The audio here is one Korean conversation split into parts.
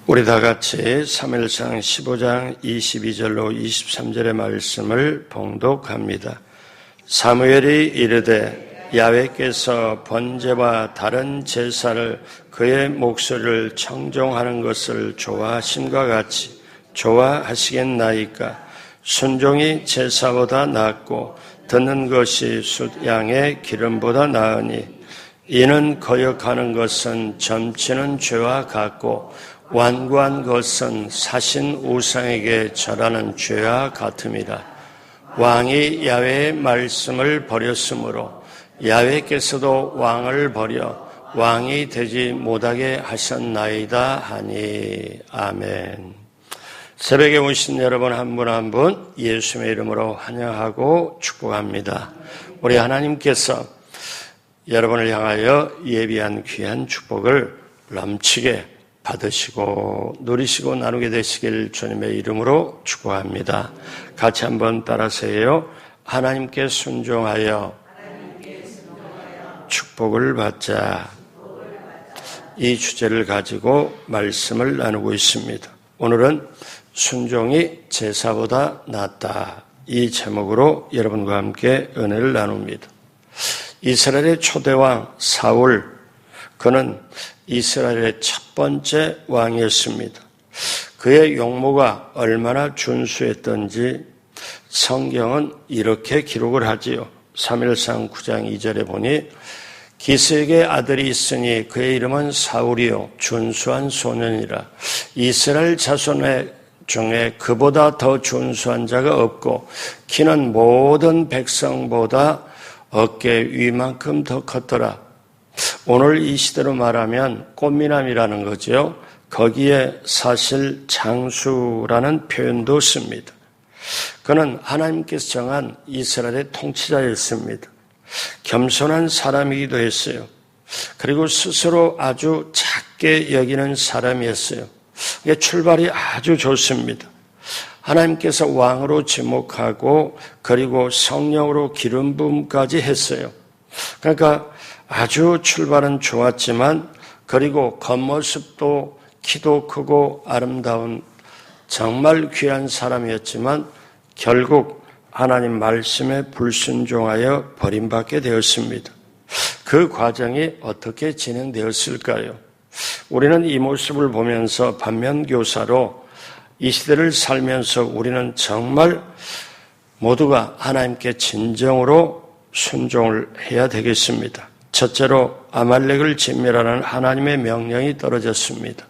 우리 다 같이 사무엘상 15장 22절로 23절의 말씀을 봉독합니다. 사무엘이 이르되 야훼께서 번제와 다른 제사를 그의 목소리를 청종하는 것을 좋아하심과 같이 좋아하시겠나이까. 순종이 제사보다 낫고 듣는 것이 숫양의 기름보다 나으니 이는 거역하는 것은 점치는 죄와 같고 완고한 것은 사신 우상에게 절하는 죄와 같음이라. 왕이 야훼의 말씀을 버렸으므로 야훼께서도 왕을 버려 왕이 되지 못하게 하셨나이다 하니. 아멘. 새벽에 오신 여러분 한 분 한 분 예수님의 이름으로 환영하고 축복합니다. 우리 하나님께서 여러분을 향하여 예비한 귀한 축복을 넘치게 받으시고 누리시고 나누게 되시길 주님의 이름으로 축복합니다. 같이 한번 따라서요. 하나님께 순종하여 축복을 받자. 이 주제를 가지고 말씀을 나누고 있습니다. 오늘은 순종이 제사보다 낫다. 이 제목으로 여러분과 함께 은혜를 나눕니다. 이스라엘의 초대왕 사울, 그는 이스라엘의 첫 번째 왕이었습니다. 그의 용모가 얼마나 준수했던지 성경은 이렇게 기록을 하지요. 사무엘상 9장 2절에 보니 기스에게 아들이 있으니 그의 이름은 사울이요 준수한 소년이라. 이스라엘 자손의 중에 그보다 더 준수한 자가 없고 키는 모든 백성보다 어깨 위만큼 더 컸더라. 오늘 이 시대로 말하면 꽃미남이라는 거죠. 거기에 사실 장수라는 표현도 씁니다. 그는 하나님께서 정한 이스라엘의 통치자였습니다. 겸손한 사람이기도 했어요. 그리고 스스로 아주 작게 여기는 사람이었어요. 출발이 아주 좋습니다. 하나님께서 왕으로 지목하고 그리고 성령으로 기름 부음까지 했어요. 그러니까 아주 출발은 좋았지만 그리고 겉모습도 키도 크고 아름다운 정말 귀한 사람이었지만 결국 하나님 말씀에 불순종하여 버림받게 되었습니다. 그 과정이 어떻게 진행되었을까요? 우리는 이 모습을 보면서 반면교사로 이 시대를 살면서 우리는 정말 모두가 하나님께 진정으로 순종을 해야 되겠습니다. 첫째로 아말렉을 진멸하는 하나님의 명령이 떨어졌습니다.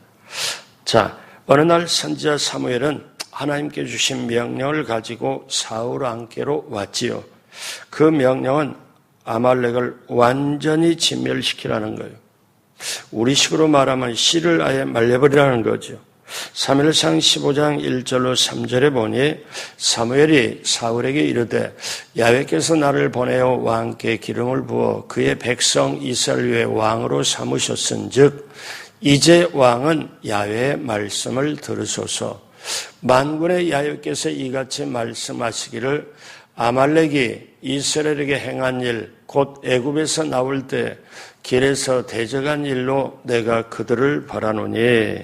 자, 어느 날 선지자 사무엘은 하나님께 주신 명령을 가지고 사울 왕께로 왔지요. 그 명령은 아말렉을 완전히 진멸시키라는 거예요. 우리식으로 말하면 씨를 아예 말려버리라는 거죠. 사무엘상 15장 1절로 3절에 보니 사무엘이 사울에게 이르되 야훼께서 나를 보내어 왕께 기름을 부어 그의 백성 이스라엘 위에 왕으로 삼으셨은즉 이제 왕은 야훼의 말씀을 들으소서. 만군의 야훼께서 이같이 말씀하시기를 아말렉이 이스라엘에게 행한 일 곧 애굽에서 나올 때 길에서 대적한 일로 내가 그들을 벌하노니.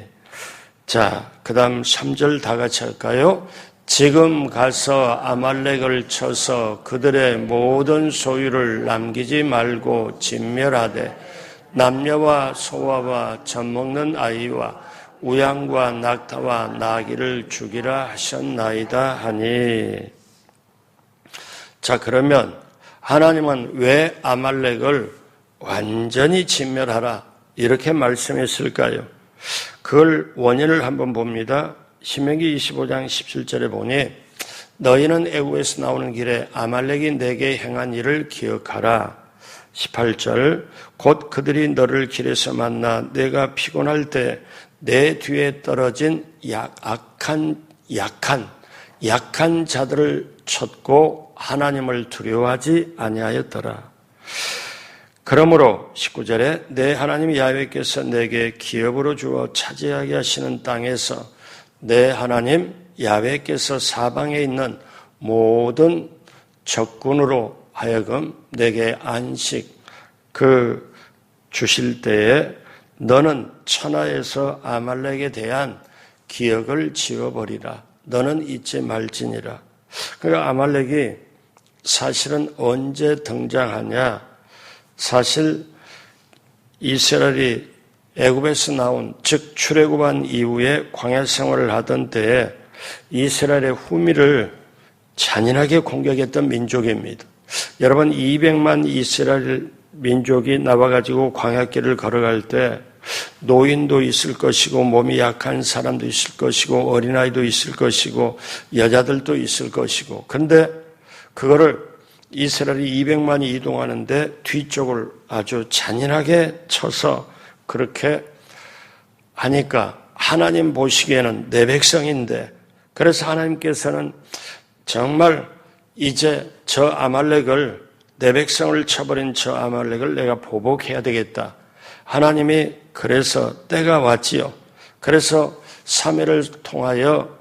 자, 그 다음 3절 다 같이 할까요? 지금 가서 아말렉을 쳐서 그들의 모든 소유를 남기지 말고 진멸하되 남녀와 소아와 젖먹는 아이와 우양과 낙타와 나귀를 죽이라 하셨나이다 하니. 자, 그러면 하나님은 왜 아말렉을 완전히 진멸하라 이렇게 말씀했을까요? 그걸 원인을 한번 봅니다. 신명기 25장 17절에 보니 너희는 애굽에서 나오는 길에 아말렉이 내게 행한 일을 기억하라. 18절 곧 그들이 너를 길에서 만나 내가 피곤할 때 내 뒤에 떨어진 약한 자들을 쳤고 하나님을 두려워하지 아니하였더라. 그러므로 19절에 내 하나님 야훼께서 내게 기업으로 주어 차지하게 하시는 땅에서 내 하나님 야훼께서 사방에 있는 모든 적군으로 하여금 내게 안식 주실 때에 너는 천하에서 아말렉에 대한 기억을 지워버리라. 너는 잊지 말지니라. 그러니까 아말렉이 사실은 언제 등장하냐? 사실 이스라엘이 애굽에서 나온, 즉 출애굽한 이후에 광야 생활을 하던 때에 이스라엘의 후미를 잔인하게 공격했던 민족입니다. 여러분, 200만 이스라엘 민족이 나와가지고 광야길을 걸어갈 때 노인도 있을 것이고 몸이 약한 사람도 있을 것이고 어린아이도 있을 것이고 여자들도 있을 것이고, 그런데 그거를 이스라엘이 200만이 이동하는데 뒤쪽을 아주 잔인하게 쳐서 그렇게 하니까 하나님 보시기에는 내 백성인데, 그래서 하나님께서는 정말 이제 저 아말렉을, 내 백성을 쳐버린 저 아말렉을 내가 보복해야 되겠다. 하나님이 그래서 때가 왔지요. 그래서 사무엘을 통하여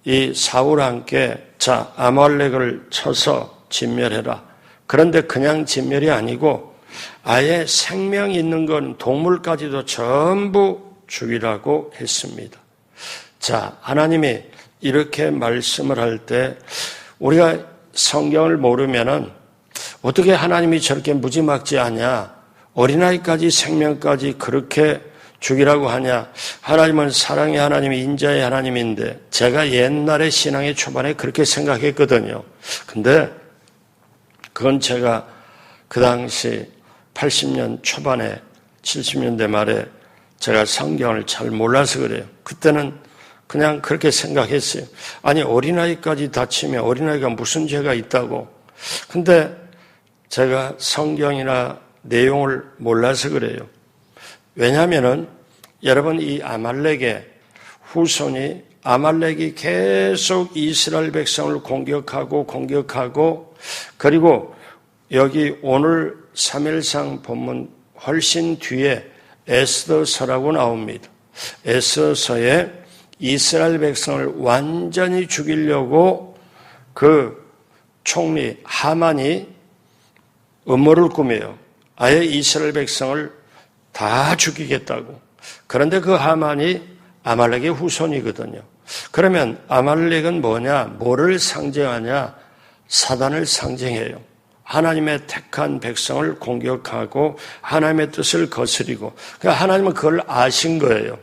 이 사울과 함께 자, 아말렉을 쳐서 진멸해라. 그런데 그냥 진멸이 아니고 아예 생명 있는 건 동물까지도 전부 죽이라고 했습니다. 자, 하나님이 이렇게 말씀을 할 때 우리가 성경을 모르면은 어떻게 하나님이 저렇게 무지막지하냐? 어린아이까지 생명까지 그렇게 죽이라고 하냐? 하나님은 사랑의 하나님, 인자의 하나님인데 제가 옛날에 신앙의 초반에 그렇게 생각했거든요. 근데 그건 제가 그 당시 80년 초반에 70년대 말에 제가 성경을 잘 몰라서 그래요. 그때는 그냥 그렇게 생각했어요. 아니, 어린아이까지 다치면 어린아이가 무슨 죄가 있다고. 근데 제가 성경이나 내용을 몰라서 그래요. 왜냐하면은 여러분, 이 아말렉의 후손이, 아말렉이 계속 이스라엘 백성을 공격하고 그리고 여기 오늘 3일상 본문 훨씬 뒤에 에스더서라고 나옵니다. 에스더서에 이스라엘 백성을 완전히 죽이려고 그 총리 하만이 음모를 꾸며요. 아예 이스라엘 백성을 다 죽이겠다고. 그런데 그 하만이 아말렉의 후손이거든요. 그러면 아말렉은 뭐냐? 뭐를 상징하냐? 사단을 상징해요. 하나님의 택한 백성을 공격하고 하나님의 뜻을 거스리고, 그러니까 하나님은 그걸 아신 거예요.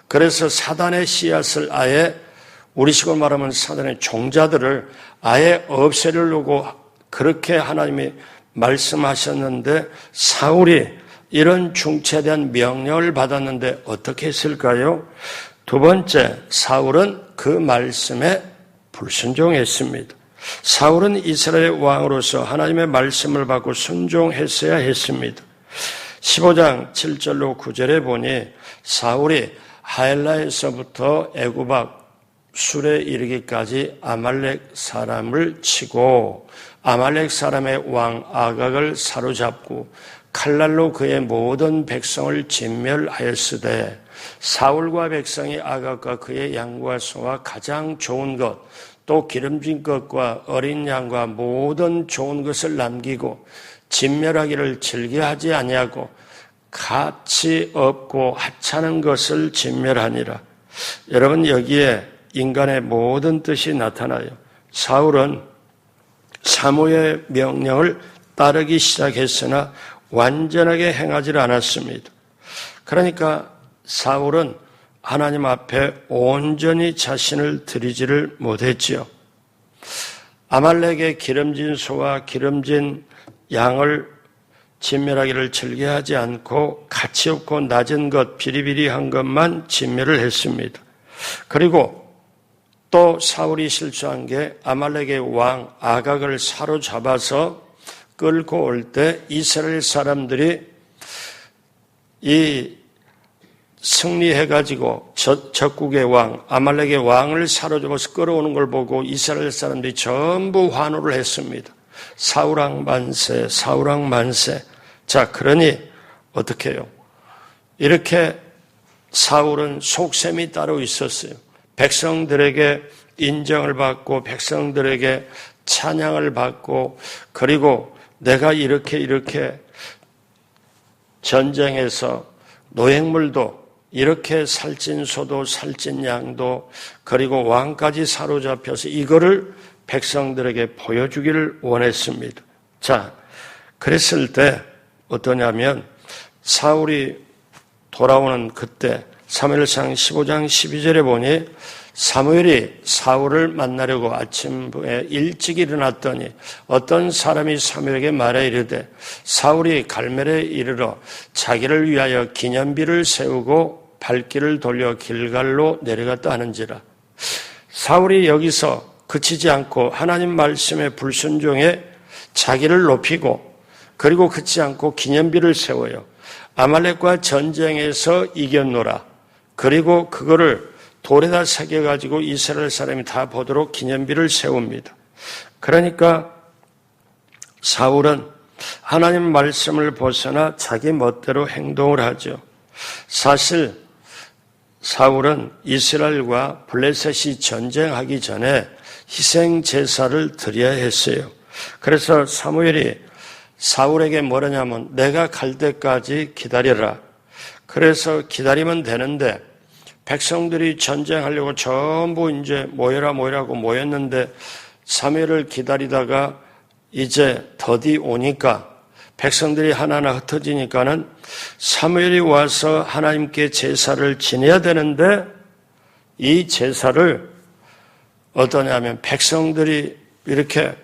그래서 사단의 씨앗을 아예, 우리식으로 말하면 사단의 종자들을 아예 없애려고 그렇게 하나님이 말씀하셨는데, 사울이 이런 중체에 대한 명령을 받았는데 어떻게 했을까요? 두 번째, 사울은 그 말씀에 불순종했습니다. 사울은 이스라엘의 왕으로서 하나님의 말씀을 받고 순종했어야 했습니다. 15장 7절로 9절에 보니 사울이 하엘라에서부터 애굽 술에 이르기까지 아말렉 사람을 치고 아말렉 사람의 왕 아각을 사로잡고 칼날로 그의 모든 백성을 진멸하였으되 사울과 백성이 아각과 그의 양과 소와 가장 좋은 것 또 기름진 것과 어린 양과 모든 좋은 것을 남기고 진멸하기를 즐겨하지 아니하고 가치 없고 하찮은 것을 진멸하니라. 여러분, 여기에 인간의 모든 뜻이 나타나요. 사울은 사무엘의 명령을 따르기 시작했으나 완전하게 행하지 않았습니다. 그러니까 사울은 하나님 앞에 온전히 자신을 드리지를 못했지요. 아말렉의 기름진 소와 기름진 양을 진멸하기를 즐겨하지 않고 가치 없고 낮은 것, 비리비리한 것만 진멸을 했습니다. 그리고 또 사울이 실수한 게 아말렉의 왕 아각을 사로잡아서 끌고 올 때 이스라엘 사람들이 이 승리해가지고 적국의 왕, 아말렉의 왕을 사로잡아서 끌어오는 걸 보고 이스라엘 사람들이 전부 환호를 했습니다. 사울왕 만세, 사울왕 만세. 자, 그러니 어떻게 해요? 이렇게 사울은 속셈이 따로 있었어요. 백성들에게 인정을 받고 백성들에게 찬양을 받고, 그리고 내가 이렇게 전쟁에서 노획물도 이렇게 살찐 소도 살찐 양도 그리고 왕까지 사로잡혀서 이거를 백성들에게 보여주기를 원했습니다. 자, 그랬을 때 어떠냐면 사울이 돌아오는 그때 사무엘상 15장 12절에 보니 사무엘이 사울을 만나려고 아침에 일찍 일어났더니 어떤 사람이 사무엘에게 말해 이르되 사울이 갈멜에 이르러 자기를 위하여 기념비를 세우고 발길을 돌려 길갈로 내려갔다 하는지라. 사울이 여기서 그치지 않고 하나님 말씀에 불순종해 자기를 높이고 그리고 그치지 않고 기념비를 세워요. 아말렉과 전쟁에서 이겼노라. 그리고 그거를 돌에다 새겨가지고 이스라엘 사람이 다 보도록 기념비를 세웁니다. 그러니까 사울은 하나님 말씀을 벗어나 자기 멋대로 행동을 하죠. 사실 사울은 이스라엘과 블레셋이 전쟁하기 전에 희생 제사를 드려야 했어요. 그래서 사무엘이 사울에게 뭐라냐면 내가 갈 때까지 기다려라. 그래서 기다리면 되는데 백성들이 전쟁하려고 전부 이제 모여라고 모였는데 사무엘을 기다리다가 이제 더디 오니까 백성들이 하나하나 흩어지니까는 사무엘이 와서 하나님께 제사를 지내야 되는데 이 제사를 어떠냐면 백성들이 이렇게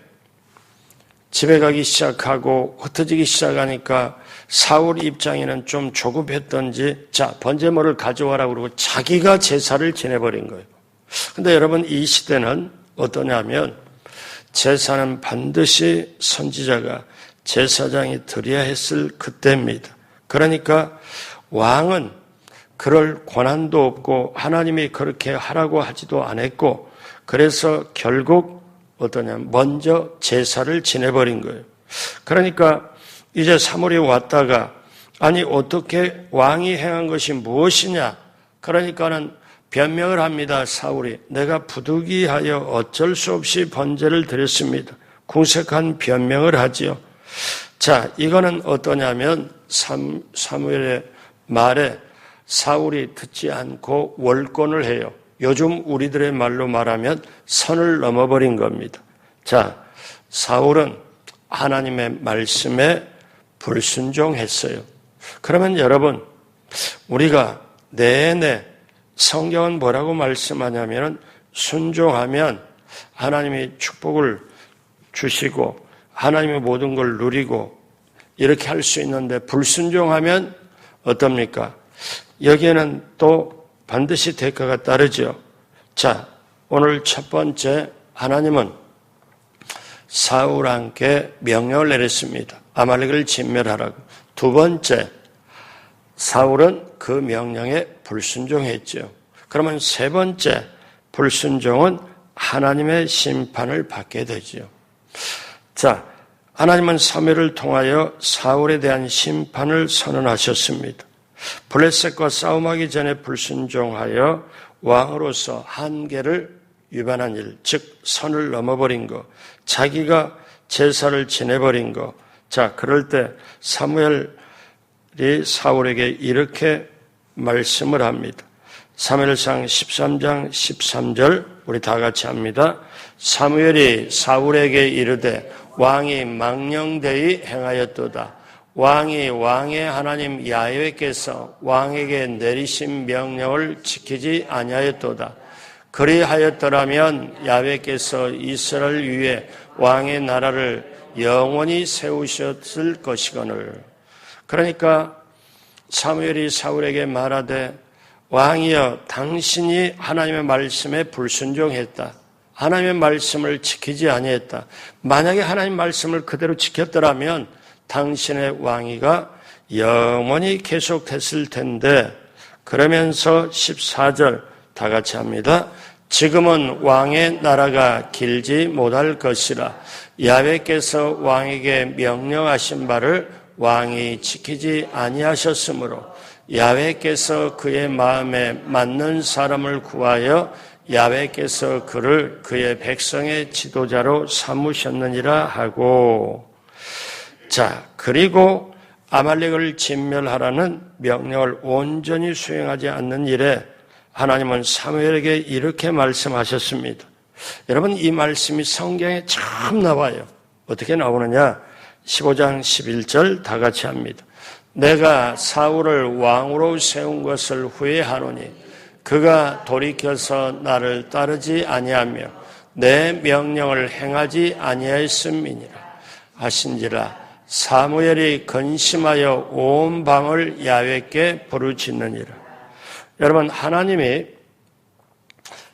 집에 가기 시작하고 흩어지기 시작하니까 사울 입장에는 좀 조급했던지 자 번제물을 가져와라 그러고 자기가 제사를 지내버린 거예요. 근데 여러분 이 시대는 어떠냐면 제사는 반드시 선지자가 제사장이 드려야 했을 그때입니다. 그러니까 왕은 그럴 권한도 없고 하나님이 그렇게 하라고 하지도 않았고 그래서 결국 어떠냐면 먼저 제사를 지내버린 거예요. 그러니까 이제 사무엘이 왔다가 아니 어떻게 왕이 행한 것이 무엇이냐? 그러니까는 변명을 합니다. 사울이 내가 부득이하여 어쩔 수 없이 번제를 드렸습니다. 궁색한 변명을 하지요. 자, 이거는 어떠냐면 사무엘의 말에 사울이 듣지 않고 월권을 해요. 요즘 우리들의 말로 말하면 선을 넘어버린 겁니다. 자, 사울은 하나님의 말씀에 불순종했어요. 그러면 여러분, 우리가 내내 성경은 뭐라고 말씀하냐면 순종하면 하나님이 축복을 주시고 하나님의 모든 걸 누리고 이렇게 할 수 있는데 불순종하면 어떻습니까? 여기에는 또 반드시 대가가 따르죠. 자, 오늘 첫 번째 하나님은 사울에게 명령을 내렸습니다. 아말렉을 진멸하라고. 두 번째, 사울은 그 명령에 불순종했죠. 그러면 세 번째, 불순종은 하나님의 심판을 받게 되죠. 자, 하나님은 사무엘을 통하여 사울에 대한 심판을 선언하셨습니다. 블레셋과 싸움하기 전에 불순종하여 왕으로서 한계를 위반한 일, 즉 선을 넘어버린 것, 자기가 제사를 지내버린 것. 자, 그럴 때 사무엘이 사울에게 이렇게 말씀을 합니다. 사무엘상 13장 13절 우리 다 같이 합니다. 사무엘이 사울에게 이르되 왕이 망령되이 행하였도다. 왕이 왕의 하나님 야훼께서 왕에게 내리신 명령을 지키지 아니하였도다. 그리하였더라면 야훼께서 이스라엘 위에 왕의 나라를 영원히 세우셨을 것이거늘. 그러니까 사무엘이 사울에게 말하되 왕이여 당신이 하나님의 말씀에 불순종했다. 하나님의 말씀을 지키지 아니했다. 만약에 하나님 말씀을 그대로 지켰더라면 당신의 왕위가 영원히 계속됐을 텐데 그러면서 14절 다 같이 합니다. 지금은 왕의 나라가 길지 못할 것이라 야훼께서 왕에게 명령하신 바를 왕이 지키지 아니하셨으므로 야훼께서 그의 마음에 맞는 사람을 구하여 야훼께서 그를 그의 백성의 지도자로 삼으셨느니라 하고 자, 그리고 아말렉을 진멸하라는 명령을 온전히 수행하지 않는 일에 하나님은 사무엘에게 이렇게 말씀하셨습니다. 여러분, 이 말씀이 성경에 처음 나와요. 어떻게 나오느냐? 15장 11절 다 같이 합니다. 내가 사울을 왕으로 세운 것을 후회하노니 그가 돌이켜서 나를 따르지 아니하며 내 명령을 행하지 아니하였음이니라 하신지라. 사무엘이 근심하여 온 밤을 야훼께 부르짖느니라. 여러분, 하나님이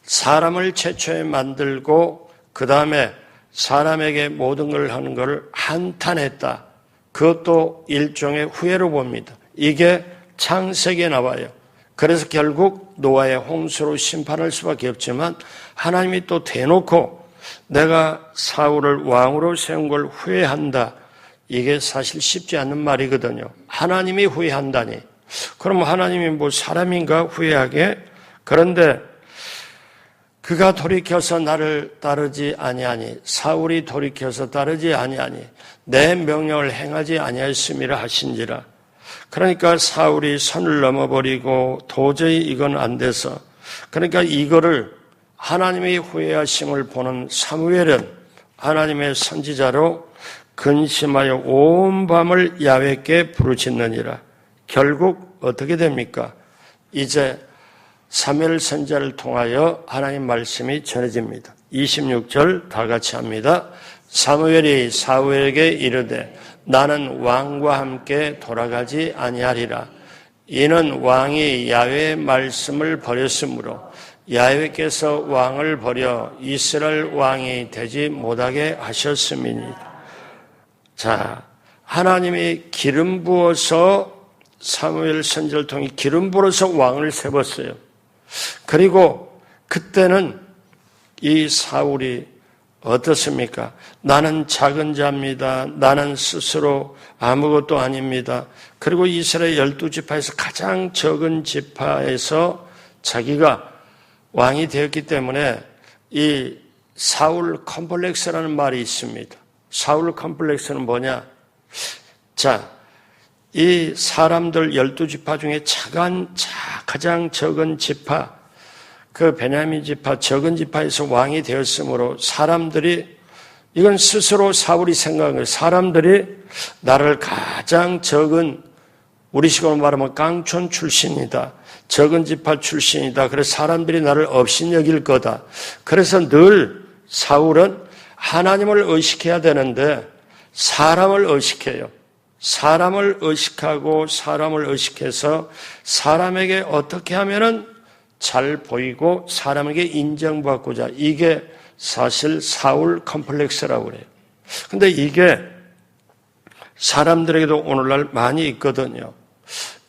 사람을 최초에 만들고 그 다음에 사람에게 모든 걸 하는 것을 한탄했다. 그것도 일종의 후회로 봅니다. 이게 창세기에 나와요. 그래서 결국 노아의 홍수로 심판할 수밖에 없지만 하나님이 또 대놓고 내가 사울을 왕으로 세운 걸 후회한다. 이게 사실 쉽지 않은 말이거든요. 하나님이 후회한다니. 그럼 하나님이 뭐 사람인가 후회하게? 그런데 그가 돌이켜서 나를 따르지 아니하니 사울이 돌이켜서 따르지 아니하니 내 명령을 행하지 아니하였음이라 하신지라. 그러니까 사울이 선을 넘어버리고 도저히 이건 안 돼서, 그러니까 이거를 하나님의 후회하심을 보는 사무엘은 하나님의 선지자로 근심하여 온 밤을 야훼께 부르짖느니라. 결국 어떻게 됩니까? 이제 사무엘 선지자를 통하여 하나님 말씀이 전해집니다. 26절 다 같이 합니다. 사무엘이 사울에게 이르되 나는 왕과 함께 돌아가지 아니하리라. 이는 왕이 야훼의 말씀을 버렸으므로 야훼께서 왕을 버려 이스라엘 왕이 되지 못하게 하셨음이니라. 자, 하나님이 기름 부어서 사무엘 선지자를 통해 기름 부어서 왕을 세웠어요. 그리고 그때는 이 사울이 어떻습니까? 나는 작은 자입니다. 나는 스스로 아무것도 아닙니다. 그리고 이스라엘 12지파에서 가장 적은 지파에서 자기가 왕이 되었기 때문에 이 사울 컴플렉스라는 말이 있습니다. 사울 컴플렉스는 뭐냐? 자, 이 사람들 12지파 중에 가장 적은 지파, 그 베냐민 지파, 적은 지파에서 왕이 되었으므로 사람들이, 이건 스스로 사울이 생각한 거예요. 사람들이 나를 가장 적은, 우리식으로 말하면 깡촌 출신이다. 적은 지파 출신이다. 그래서 사람들이 나를 업신여길 거다. 그래서 늘 사울은 하나님을 의식해야 되는데 사람을 의식해요. 사람을 의식하고 사람을 의식해서 사람에게 어떻게 하면은 잘 보이고 사람에게 인정받고자, 이게 사실 사울 컴플렉스라고 그래요. 근데 이게 사람들에게도 오늘날 많이 있거든요.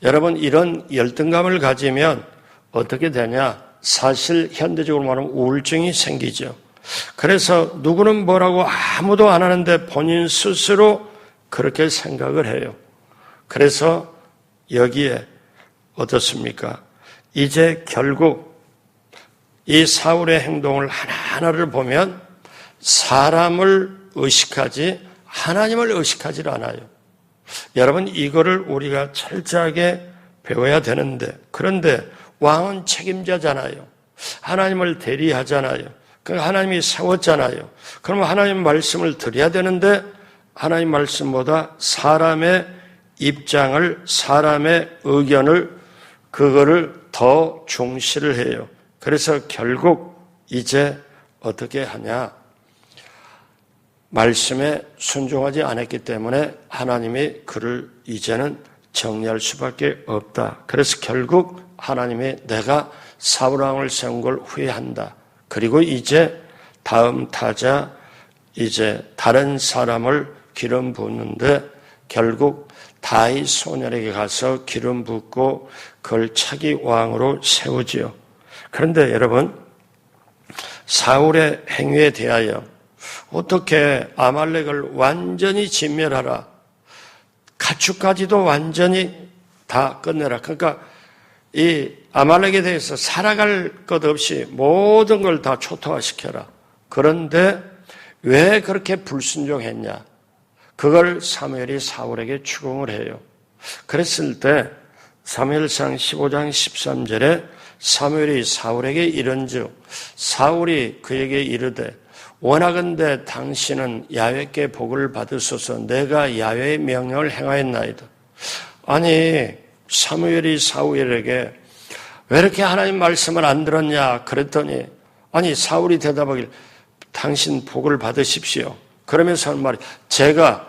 여러분, 이런 열등감을 가지면 어떻게 되냐? 사실 현대적으로 말하면 우울증이 생기죠. 그래서 누구는 뭐라고 아무도 안 하는데 본인 스스로 그렇게 생각을 해요. 그래서 여기에 어떻습니까? 이제 결국 이 사울의 행동을 하나하나를 보면 사람을 의식하지 하나님을 의식하지 않아요. 여러분, 이거를 우리가 철저하게 배워야 되는데, 그런데 왕은 책임자잖아요. 하나님을 대리하잖아요. 그러니까 하나님이 세웠잖아요. 그러면 하나님 말씀을 드려야 되는데 하나님 말씀보다 사람의 입장을, 사람의 의견을, 그거를 더 중시를 해요. 그래서 결국 이제 어떻게 하냐? 말씀에 순종하지 않았기 때문에 하나님이 그를 이제는 정리할 수밖에 없다. 그래서 결국 하나님이 내가 사울 왕을 세운 걸 후회한다. 그리고 이제 다음 타자, 이제 다른 사람을 기름 붓는데 결국 다윗 소년에게 가서 기름 붓고 그걸 차기 왕으로 세우지요. 그런데 여러분, 사울의 행위에 대하여 어떻게 아말렉을 완전히 진멸하라, 가축까지도 완전히 다 끝내라. 그러니까 이 아말렉에 대해서 살아갈 것 없이 모든 걸 다 초토화시켜라. 그런데 왜 그렇게 불순종했냐? 그걸 사무엘이 사울에게 추궁을 해요. 그랬을 때 사무엘상 15장 13절에 사무엘이 사울에게 이른즉 사울이 그에게 이르되 원하건대 당신은 야훼께 복을 받으소서. 내가 야훼의 명령을 행하였나이다. 아니 사무엘이 사울에게 왜 이렇게 하나님 말씀을 안 들었냐 그랬더니 아니 사울이 대답하길 당신 복을 받으십시오. 그러면서 하는 말이 제가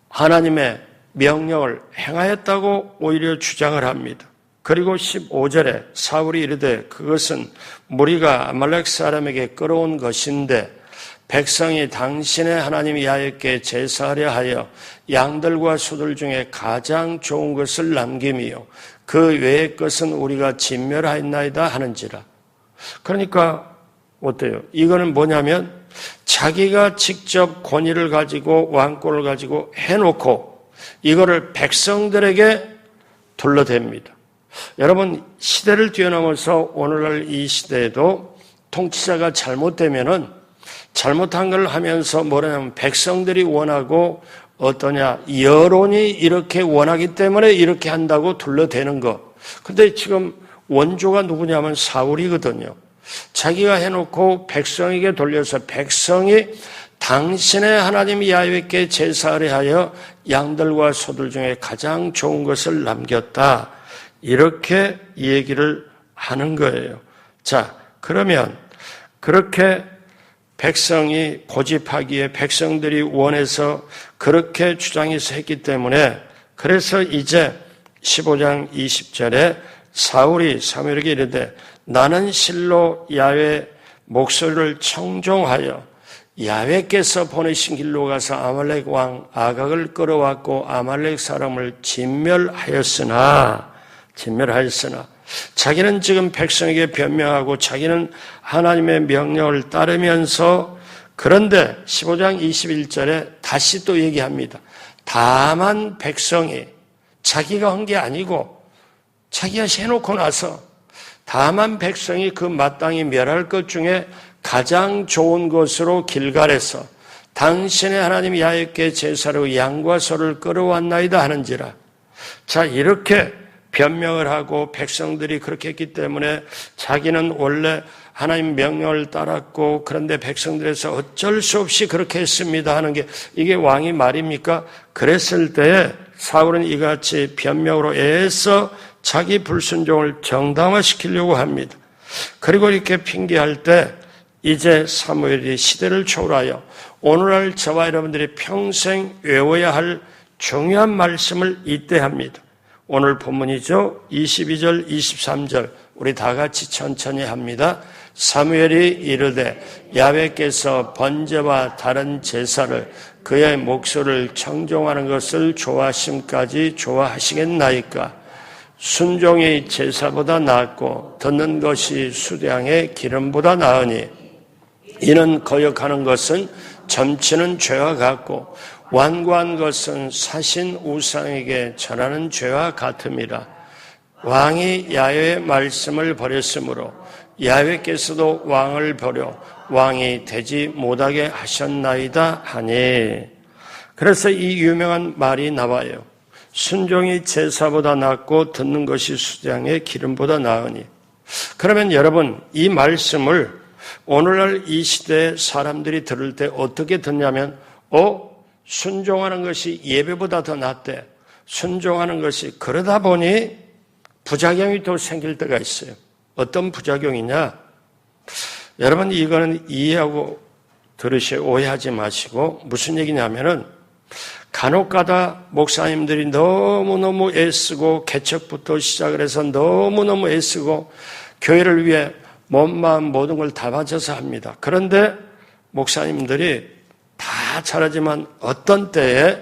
하나님의 명령을 행하였다고 오히려 주장을 합니다. 그리고 15절에 사울이 이르되 그것은 무리가 아말렉 사람에게 끌어온 것인데 백성이 당신의 하나님 야훼께 제사하려 하여 양들과 소들 중에 가장 좋은 것을 남김이요 그 외의 것은 우리가 진멸하였나이다 하는지라. 그러니까 어때요? 이거는 뭐냐면 자기가 직접 권위를 가지고 왕권을 가지고 해놓고 이거를 백성들에게 둘러댑니다. 여러분 시대를 뛰어넘어서 오늘날 이 시대에도 통치자가 잘못되면은 잘못한 걸 하면서 뭐냐면 백성들이 원하고 어떠냐 여론이 이렇게 원하기 때문에 이렇게 한다고 둘러대는 거. 근데 지금 원조가 누구냐면 사울이거든요. 자기가 해놓고 백성에게 돌려서 백성이 당신의 하나님 야훼께 제사를 하여 양들과 소들 중에 가장 좋은 것을 남겼다. 이렇게 얘기를 하는 거예요. 자, 그러면 그렇게 백성이 고집하기에 백성들이 원해서 그렇게 주장해서 했기 때문에 그래서 이제 15장 20절에 사울이 사무엘에게 이르되 나는 실로 야훼 목소리를 청종하여 야훼께서 보내신 길로 가서 아말렉 왕 아각을 끌어왔고 아말렉 사람을 진멸하였으나 자기는 지금 백성에게 변명하고 자기는 하나님의 명령을 따르면서 그런데 15장 21절에 다시 또 얘기합니다. 다만 백성이 자기가 한 게 아니고 자기가 해놓고 나서 다만 백성이 그 마땅히 멸할 것 중에 가장 좋은 것으로 길갈에서 당신의 하나님 야훼께 제사로 양과 소를 끌어왔나이다 하는지라. 자, 이렇게 변명을 하고 백성들이 그렇게 했기 때문에 자기는 원래 하나님 명령을 따랐고 그런데 백성들에서 어쩔 수 없이 그렇게 했습니다 하는 게 이게 왕이 말입니까? 그랬을 때에 사울은 이같이 변명으로 애써 자기 불순종을 정당화시키려고 합니다. 그리고 이렇게 핑계할 때 이제 사무엘이 시대를 초월하여 오늘날 저와 여러분들이 평생 외워야 할 중요한 말씀을 이때 합니다. 오늘 본문이죠. 22절, 23절 우리 다 같이 천천히 합니다. 사무엘이 이르되 야훼께서 번제와 다른 제사를 그의 목소리를 청종하는 것을 좋아하심까지 좋아하시겠나이까? 순종이 제사보다 낫고 듣는 것이 수량의 기름보다 나으니 이는 거역하는 것은 점치는 죄와 같고 완고한 것은 사신 우상에게 절하는 죄와 같음이라. 왕이 야훼의 말씀을 버렸으므로 야훼께서도 왕을 버려 왕이 되지 못하게 하셨나이다 하니. 그래서 이 유명한 말이 나와요. 순종이 제사보다 낫고 듣는 것이 수량의 기름보다 나으니. 그러면 여러분 이 말씀을 오늘날 이 시대에 사람들이 들을 때 어떻게 듣냐면 순종하는 것이 예배보다 더 낫대. 순종하는 것이 그러다 보니 부작용이 또 생길 때가 있어요. 어떤 부작용이냐? 여러분 이거는 이해하고 들으셔 오해하지 마시고 무슨 얘기냐면은 간혹가다 목사님들이 너무너무 애쓰고 개척부터 시작을 해서 너무너무 애쓰고 교회를 위해 몸, 마음 모든 걸 다 바쳐서 합니다. 그런데 목사님들이 다 잘하지만 어떤 때에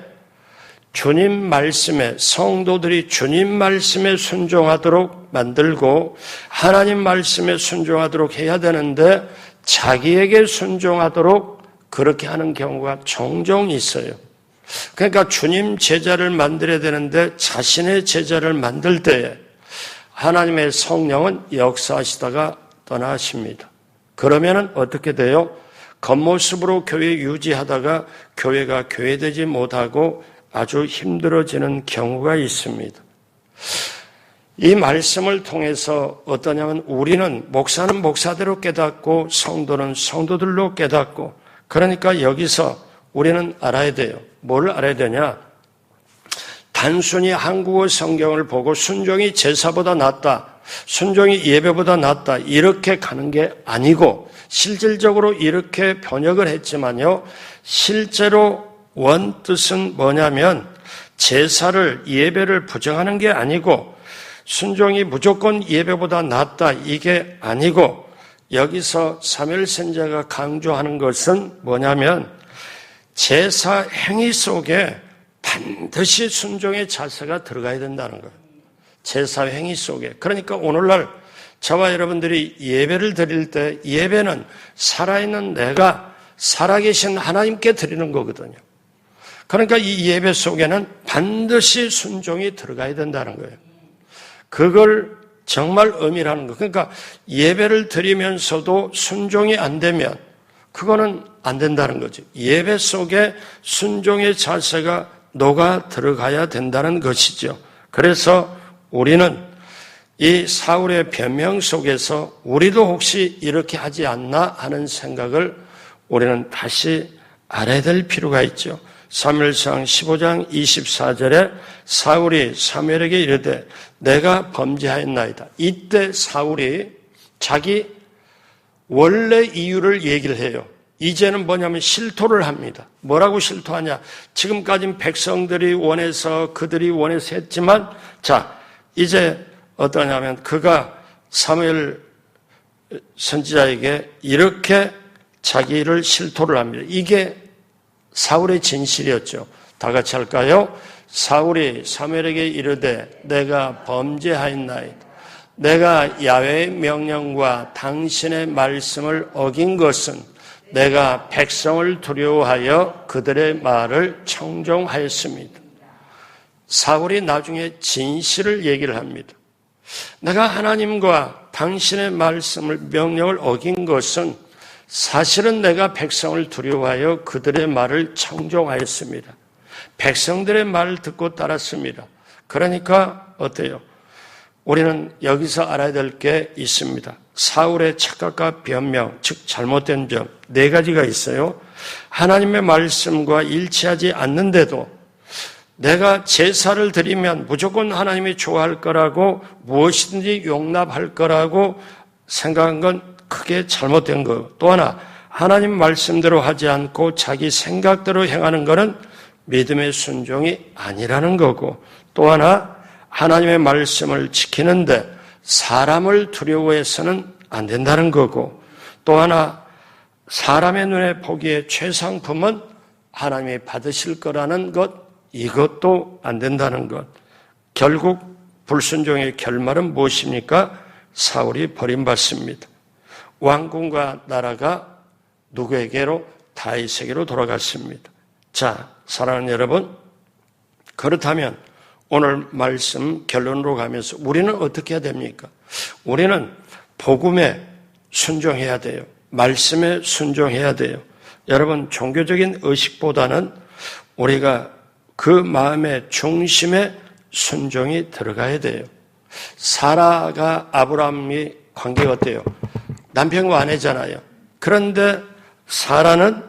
주님 말씀에 성도들이 주님 말씀에 순종하도록 만들고 하나님 말씀에 순종하도록 해야 되는데 자기에게 순종하도록 그렇게 하는 경우가 종종 있어요. 그러니까 주님 제자를 만들어야 되는데 자신의 제자를 만들 때에 하나님의 성령은 역사하시다가 떠나십니다. 그러면은 어떻게 돼요? 겉모습으로 교회 유지하다가 교회가 교회되지 못하고 아주 힘들어지는 경우가 있습니다. 이 말씀을 통해서 어떠냐면 우리는 목사는 목사대로 깨닫고 성도는 성도들로 깨닫고, 그러니까 여기서 우리는 알아야 돼요. 뭘 알아야 되냐? 단순히 한국어 성경을 보고 순종이 제사보다 낫다, 순종이 예배보다 낫다 이렇게 가는 게 아니고, 실질적으로 이렇게 번역을 했지만요, 실제로 원뜻은 뭐냐면 제사를, 예배를 부정하는 게 아니고 순종이 무조건 예배보다 낫다 이게 아니고, 여기서 사무엘 선지자가 강조하는 것은 뭐냐면 제사 행위 속에 반드시 순종의 자세가 들어가야 된다는 거예요. 제사 행위 속에. 그러니까 오늘날 저와 여러분들이 예배를 드릴 때 예배는 살아있는 내가 살아계신 하나님께 드리는 거거든요. 그러니까 이 예배 속에는 반드시 순종이 들어가야 된다는 거예요. 그걸 정말 의미라는 거. 그러니까 예배를 드리면서도 순종이 안 되면 그거는 안 된다는 거죠. 예배 속에 순종의 자세가 녹아 들어가야 된다는 것이죠. 그래서 우리는 이 사울의 변명 속에서 우리도 혹시 이렇게 하지 않나 하는 생각을 우리는 다시 알아야 될 필요가 있죠. 사무엘상 15장 24절에 사울이 사무엘에게 이르되 내가 범죄하였나이다. 이때 사울이 자기 원래 이유를 얘기를 해요. 이제는 뭐냐면 실토를 합니다. 뭐라고 실토하냐? 지금까지는 백성들이 원해서 그들이 원해서 했지만, 자, 이제 어떠냐면 그가 사무엘 선지자에게 이렇게 자기를 실토를 합니다. 이게 사울의 진실이었죠. 다 같이 할까요? 사울이 사무엘에게 이르되 내가 범죄하였나이다. 내가 야훼의 명령과 당신의 말씀을 어긴 것은 내가 백성을 두려워하여 그들의 말을 청종하였습니다. 사울이 나중에 진실을 얘기를 합니다. 내가 하나님과 당신의 말씀을 명령을 어긴 것은 사실은 내가 백성을 두려워하여 그들의 말을 청종하였습니다. 백성들의 말을 듣고 따랐습니다. 그러니까 어때요? 우리는 여기서 알아야 될 게 있습니다. 사울의 착각과 변명, 즉 잘못된 점 4가지가 있어요. 하나님의 말씀과 일치하지 않는데도 내가 제사를 드리면 무조건 하나님이 좋아할 거라고, 무엇이든지 용납할 거라고 생각한 건 크게 잘못된 거예요. 또 하나, 하나님 말씀대로 하지 않고 자기 생각대로 행하는 것은 믿음의 순종이 아니라는 거고, 또 하나, 하나님의 말씀을 지키는데 사람을 두려워해서는 안 된다는 거고, 또 하나, 사람의 눈에 보기에 최상품은 하나님이 받으실 거라는 것, 이것도 안 된다는 것. 결국 불순종의 결말은 무엇입니까? 사울이 버림받습니다. 왕궁과 나라가 누구에게로? 다윗에게로 돌아갔습니다. 자, 사랑하는 여러분, 그렇다면 오늘 말씀 결론으로 가면서 우리는 어떻게 해야 됩니까? 우리는 복음에 순종해야 돼요. 말씀에 순종해야 돼요. 여러분, 종교적인 의식보다는 우리가 그 마음의 중심에 순종이 들어가야 돼요. 사라가 아브라함이 관계가 어때요? 남편과 아내잖아요. 그런데 사라는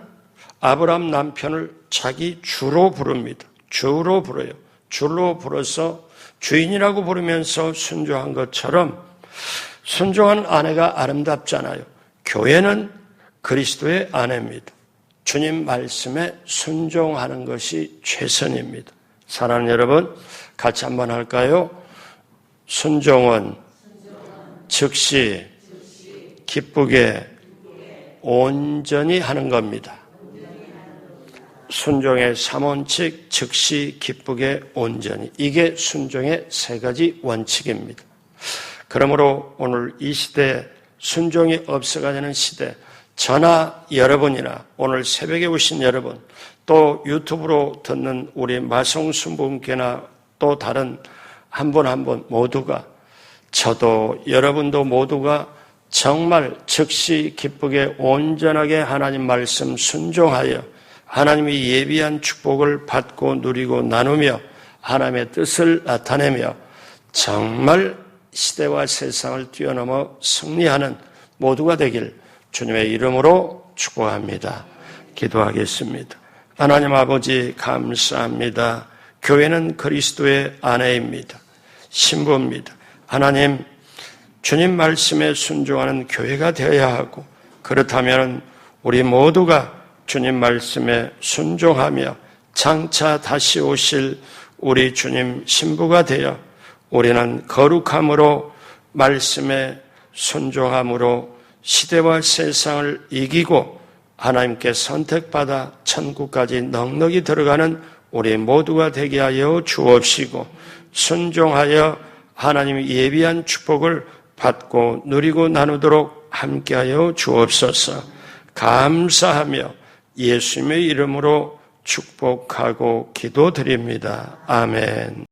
아브라함 남편을 자기 주로 부릅니다. 주로 불러요. 주로 불어서 주인이라고 부르면서 순종한 것처럼 순종한 아내가 아름답잖아요. 교회는 그리스도의 아내입니다. 주님 말씀에 순종하는 것이 최선입니다. 사랑하는 여러분, 같이 한번 할까요? 순종은 즉시 기쁘게 온전히 하는 겁니다. 순종의 3원칙, 즉시 기쁘게 온전히. 이게 순종의 3가지 원칙입니다. 그러므로 오늘 이 시대에 순종이 없어가는 시대, 저나 여러분이나 오늘 새벽에 오신 여러분, 또 유튜브로 듣는 우리 마성순분께나 또 다른 한 분 한 분 모두가, 저도 여러분도 모두가 정말 즉시 기쁘게 온전하게 하나님 말씀 순종하여 하나님이 예비한 축복을 받고 누리고 나누며 하나님의 뜻을 나타내며 정말 시대와 세상을 뛰어넘어 승리하는 모두가 되길 주님의 이름으로 축복합니다. 기도하겠습니다. 하나님 아버지 감사합니다. 교회는 그리스도의 아내입니다. 신부입니다. 하나님, 주님 말씀에 순종하는 교회가 되어야 하고, 그렇다면 우리 모두가 주님 말씀에 순종하며 장차 다시 오실 우리 주님 신부가 되어 우리는 거룩함으로 말씀에 순종함으로 시대와 세상을 이기고 하나님께 선택받아 천국까지 넉넉히 들어가는 우리 모두가 되게 하여 주옵시고, 순종하여 하나님이 예비한 축복을 받고 누리고 나누도록 함께하여 주옵소서. 감사하며 예수님의 이름으로 축복하고 기도드립니다. 아멘.